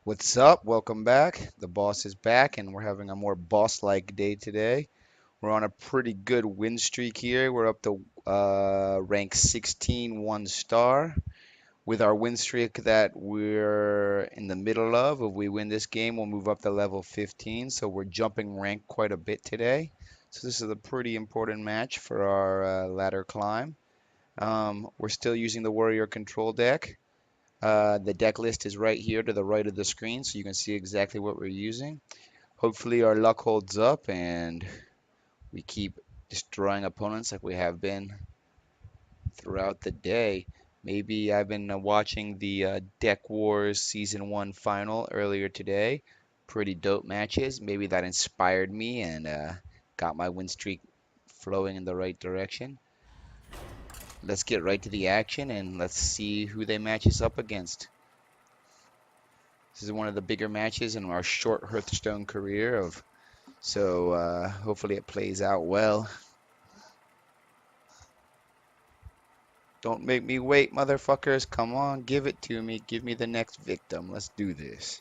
What's up? Welcome back. The boss is back, and we're having a more boss-like day today. We're on a pretty good win streak here. We're up to rank 16, 1 star. With our win streak that we're in the middle of, if we win this game, we'll move up to level 15. So we're jumping rank quite a bit today. So this is a pretty important match for our ladder climb. We're still using the warrior control deck. The deck list is right here to the right of the screen, so you can see exactly what we're using. Hopefully our luck holds up and we keep destroying opponents like we have been throughout the day. Maybe I've been watching the Deck Wars Season 1 final earlier today. Pretty dope matches. Maybe that inspired me and got my win streak flowing in the right direction. Let's get right to the action and let's see who they match us up against. This is one of the bigger matches in our short Hearthstone career so hopefully it plays out well. Don't make me wait, motherfuckers. Come on, give it to me. Give me the next victim. Let's do this.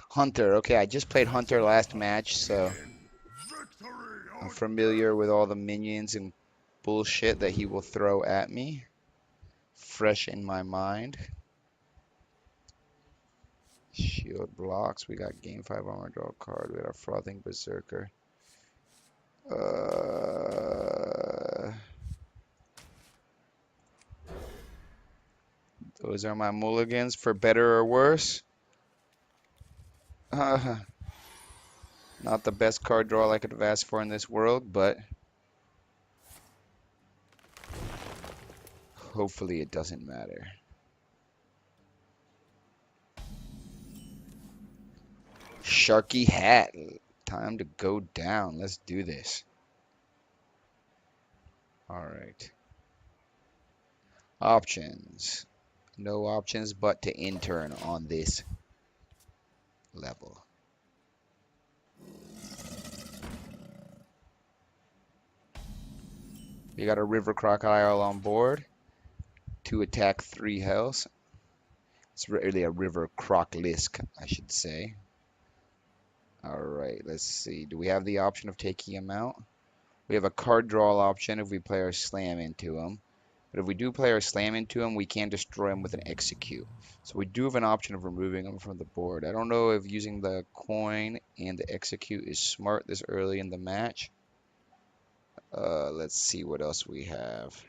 Hunter. Okay, I just played Hunter last match, so I'm familiar with all the minions and bullshit that he will throw at me. Fresh in my mind. Shield blocks. We got game 5 armor, draw card. We got our frothing berserker. Those are my mulligans for better or worse. Not the best card draw I could have asked for in this world, but hopefully it doesn't matter. Sharky hat. Time to go down. Let's do this. Alright. Options. No options but to intern on this level. We got a river crocodile on board. 2 attack, 3 health. It's really a river croclisk, I should say. Alright, let's see. Do we have the option of taking him out? We have a card draw option if we play our slam into him. But if we do play our slam into him, we can destroy him with an execute. So we do have an option of removing him from the board. I don't know if using the coin and the execute is smart this early in the match. Let's see what else we have.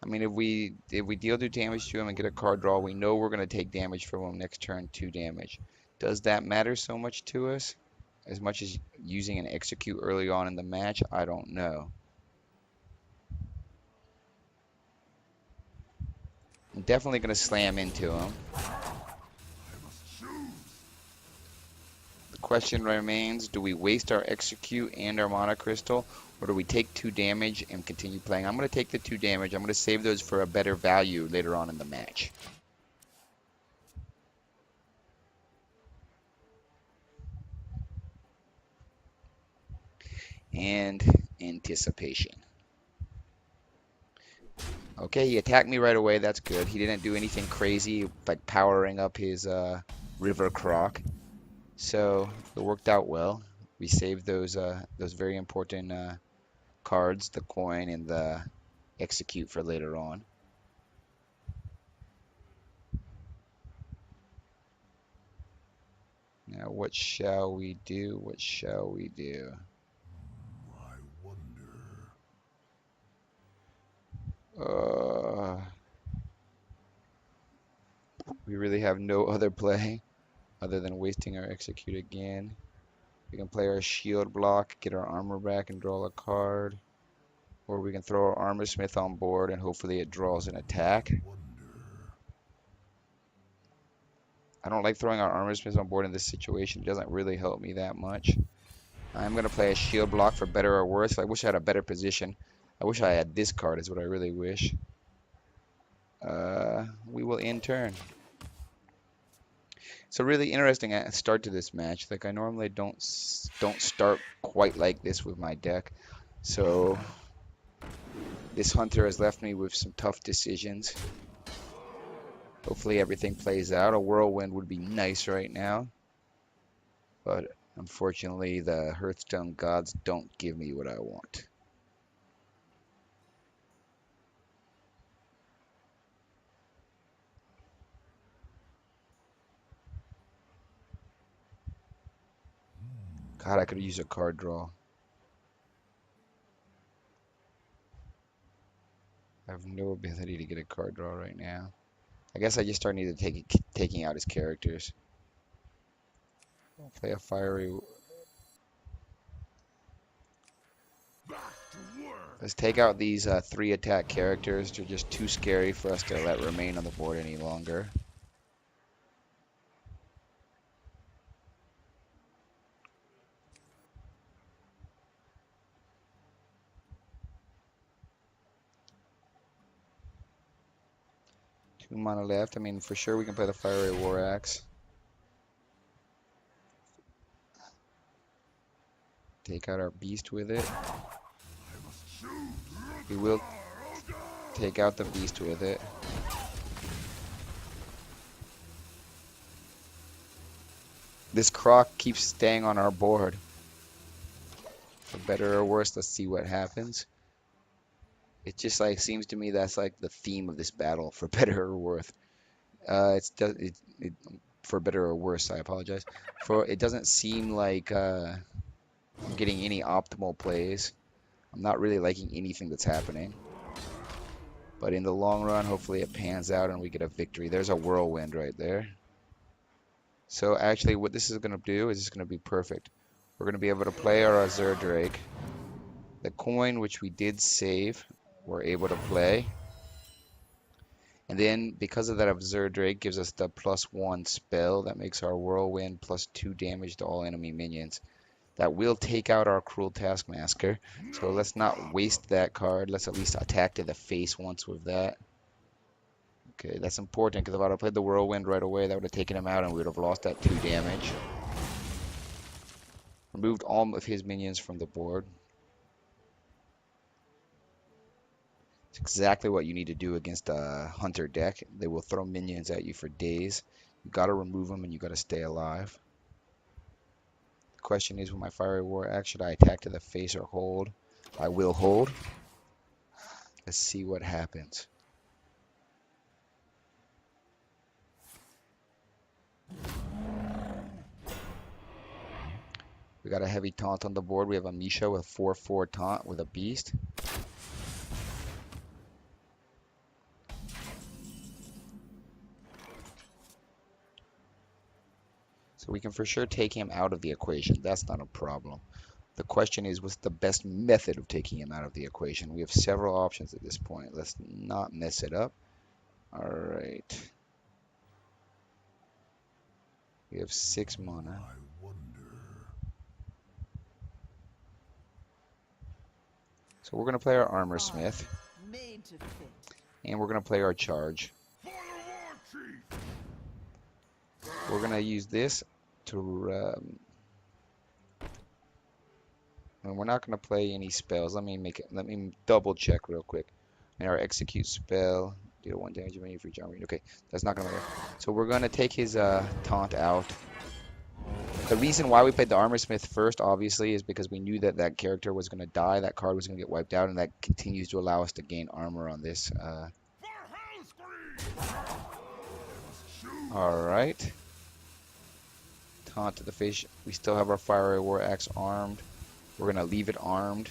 I mean, if we deal 2 damage to him and get a card draw, we know we're going to take damage from him next turn, 2 damage. Does that matter so much to us? As much as using an execute early on in the match, I don't know. I'm definitely going to slam into him. The question remains, do we waste our execute and our mana crystal, or do we take 2 damage and continue playing? I'm going to take the 2 damage. I'm going to save those for a better value later on in the match. And anticipation. Okay, he attacked me right away. That's good. He didn't do anything crazy, like powering up his river croc. So it worked out well. We saved those very important cards, the coin and the execute, for later on. Now, what shall we do? What shall we do? I wonder. We really have no other play other than wasting our execute again. We can play our shield block, get our armor back, and draw a card. Or we can throw our armor smith on board and hopefully it draws an attack. I don't like throwing our armor smith on board in this situation. It doesn't really help me that much. I'm going to play a shield block for better or worse. I wish I had a better position. I wish I had this card is what I really wish. We will in turn. It's a really interesting start to this match. Like I normally don't start quite like this with my deck. So this hunter has left me with some tough decisions. Hopefully everything plays out. A whirlwind would be nice right now, but unfortunately the Hearthstone gods don't give me what I want. God, I could use a card draw. I have no ability to get a card draw right now. I guess I just start need to taking out his characters. I'll play a fiery. Let's take out these 3 attack characters. They're just too scary for us to let remain on the board any longer. Two mana left. I mean, for sure we can play the fiery war axe. Take out our beast with it. We will take out the beast with it. This croc keeps staying on our board. For better or worse, let's see what happens. It just like seems to me that's like the theme of this battle, for better or worse. For better or worse, I apologize. For it doesn't seem like I'm getting any optimal plays. I'm not really liking anything that's happening. But in the long run, hopefully it pans out and we get a victory. There's a whirlwind right there. So actually what this is going to do is it's going to be perfect. We're going to be able to play our Azure Drake. The coin, which we did save, we're able to play. And then because of that, Azure Drake gives us the +1 spell that makes our whirlwind +2 damage to all enemy minions. That will take out our Cruel Taskmaster. So let's not waste that card. Let's at least attack to the face once with that. Okay, that's important because if I would have played the Whirlwind right away, that would have taken him out and we would have lost that 2 damage. Removed all of his minions from the board. It's exactly what you need to do against a Hunter deck. They will throw minions at you for days. You got to remove them and you got to stay alive. The question is, with my Fiery War Axe, should I attack to the face or hold? I will hold. Let's see what happens. We got a heavy taunt on the board. We have a Misha with 4/4 taunt with a beast. So we can for sure take him out of the equation. That's not a problem. The question is, what's the best method of taking him out of the equation? We have several options at this point. Let's not mess it up. All right. We have 6 mana. So we're going to play our Armor Smith. And we're going to play our Charge. We're going to use this to... and we're not going to play any spells. Let me double check real quick. And our Execute spell... Deal 1 damage remaining for each armor. Okay, that's not going to matter. So we're going to take his taunt out. The reason why we played the Armor Smith first, obviously, is because we knew that that character was going to die, that card was going to get wiped out, and that continues to allow us to gain armor on this. Alright. Taunt to the face. We still have our Fiery War Axe armed. We're going to leave it armed.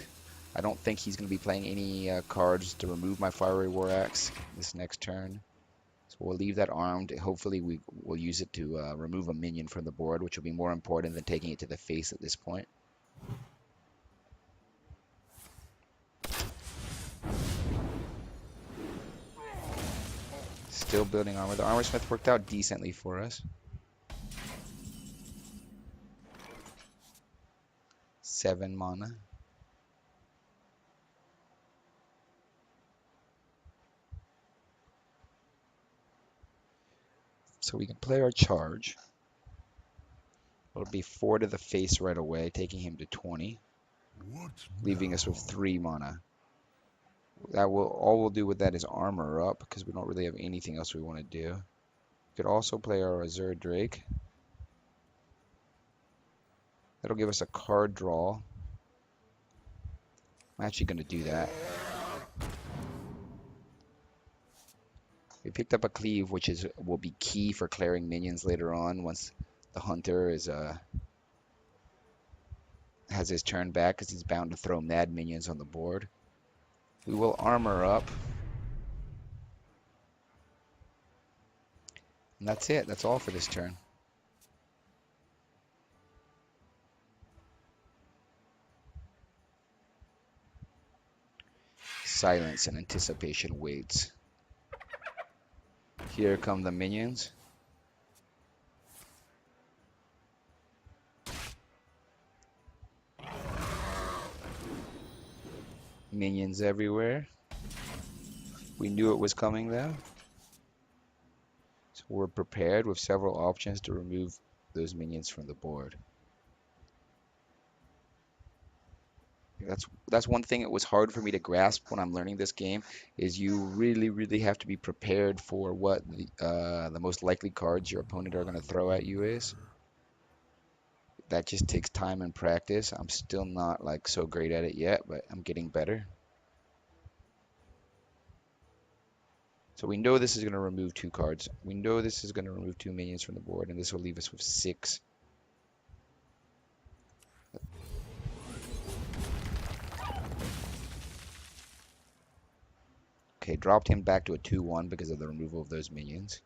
I don't think he's going to be playing any cards to remove my Fiery War Axe this next turn. So we'll leave that armed. Hopefully we will use it to remove a minion from the board, which will be more important than taking it to the face at this point. Still building armor. The Armor Smith worked out decently for us. 7 mana. So we can play our Charge. It'll be 4 to the face right away, taking him to 20, What leaving us with now? 3 mana. That will all we'll do with that is armor up because we don't really have anything else we want to do. We could also play our Azure Drake. That'll give us a card draw. I'm actually going to do that. We picked up a cleave, which will be key for clearing minions later on once the hunter has his turn back because he's bound to throw mad minions on the board. We will armor up. And that's it. That's all for this turn. Silence and anticipation waits. Here come the minions. Minions everywhere. We knew it was coming though. So we're prepared with several options to remove those minions from the board. That's one thing that was hard for me to grasp when I'm learning this game is you really have to be prepared for what the most likely cards your opponent are going to throw at you is. That just takes time and practice. I'm still not like so great at it yet, but I'm getting better. So we know this is going to remove 2 cards. We know this is going to remove 2 minions from the board, and this will leave us with 6. Okay, dropped him back to a 2/1 because of the removal of those minions.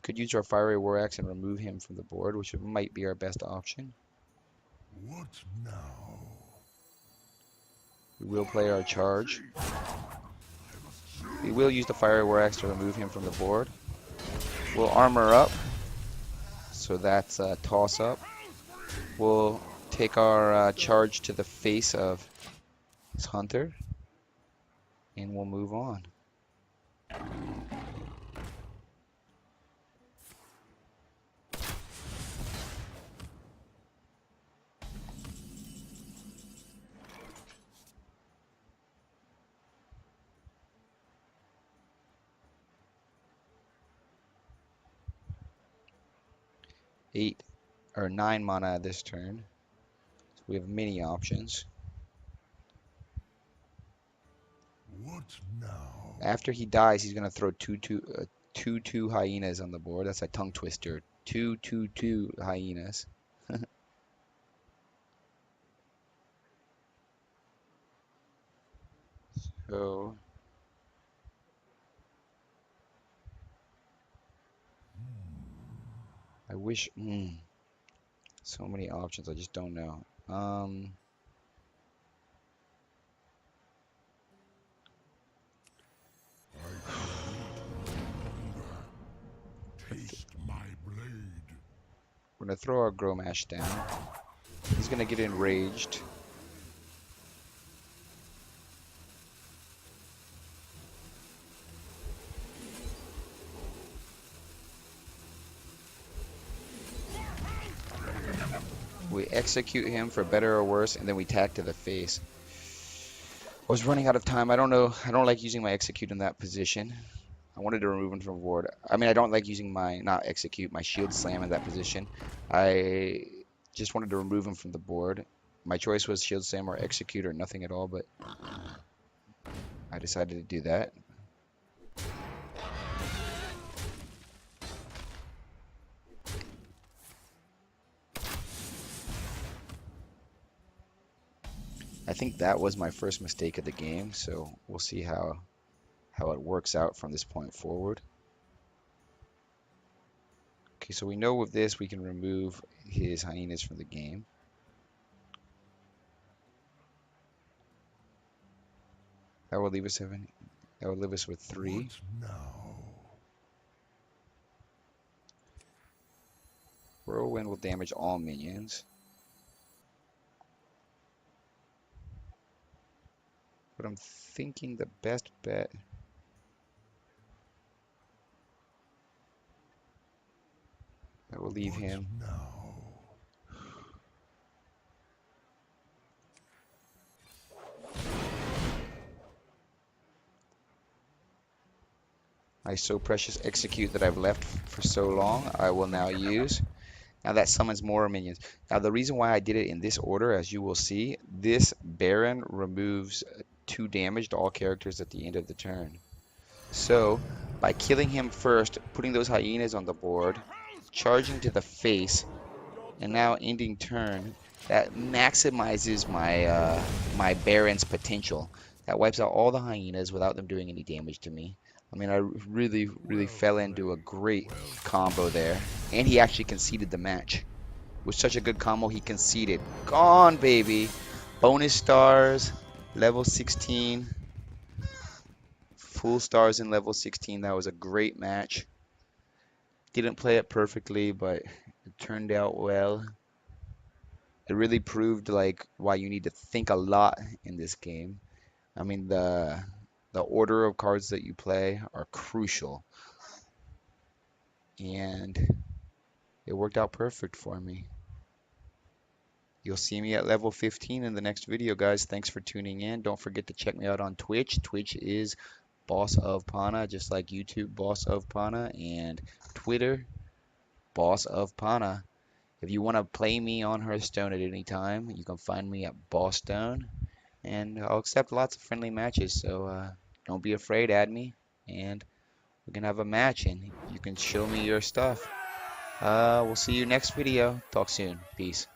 Could use our Fiery War Axe and remove him from the board, which might be our best option. What now? We will play our charge. We will use the Fiery War Axe to remove him from the board. We'll armor up, so that's a toss-up. We'll take our charge to the face of his hunter, and we'll move on. Eight or 9 mana this turn. So we have many options. What now? After he dies, he's gonna throw 2/2 hyenas on the board. That's a tongue twister. 2/2 hyenas. So I wish. So many options. I just don't know. Taste my blade. We're gonna throw our Gromash down. He's gonna get enraged. We execute him for better or worse, and then we tack to the face. I was running out of time. I don't know. I don't like using my execute in that position. I wanted to remove him from the board. I mean, I don't like using not execute, my shield slam in that position. I just wanted to remove him from the board. My choice was shield slam or execute or nothing at all, but I decided to do that. I think that was my first mistake of the game, so we'll see how it works out from this point forward. Okay, so we know with this we can remove his hyenas from the game. That will leave us with 3. What now? Whirlwind will damage all minions. but I'm thinking the best bet, I will leave What him. now? My So Precious Execute that I've left for so long, I will now use. Now that summons more minions. Now the reason why I did it in this order, as you will see, this Baron removes 2 damage to all characters at the end of the turn. So by killing him first, putting those hyenas on the board, charging to the face, and now ending turn, that maximizes my Baron's potential. That wipes out all the hyenas without them doing any damage to me. I mean, I really Well fell into a played. great Well combo played. there. And he actually conceded the match. With such a good combo, he conceded. Gone, baby. Bonus stars, level 16. Full stars in level 16. That was a great match. Didn't play it perfectly, but it turned out well. It really proved like why you need to think a lot in this game. I mean, the order of cards that you play are crucial, and it worked out perfect for me. You'll see me at level 15 in the next video, guys. Thanks for tuning in. Don't forget to check me out on Twitch. Twitch is Boss of Pana, just like YouTube, Boss of Pana, and Twitter, Boss of Pana. If you want to play me on Hearthstone at any time, you can find me at BossStone, and I'll accept lots of friendly matches. So don't be afraid, add me, and we can have a match, and you can show me your stuff. We'll see you next video. Talk soon. Peace.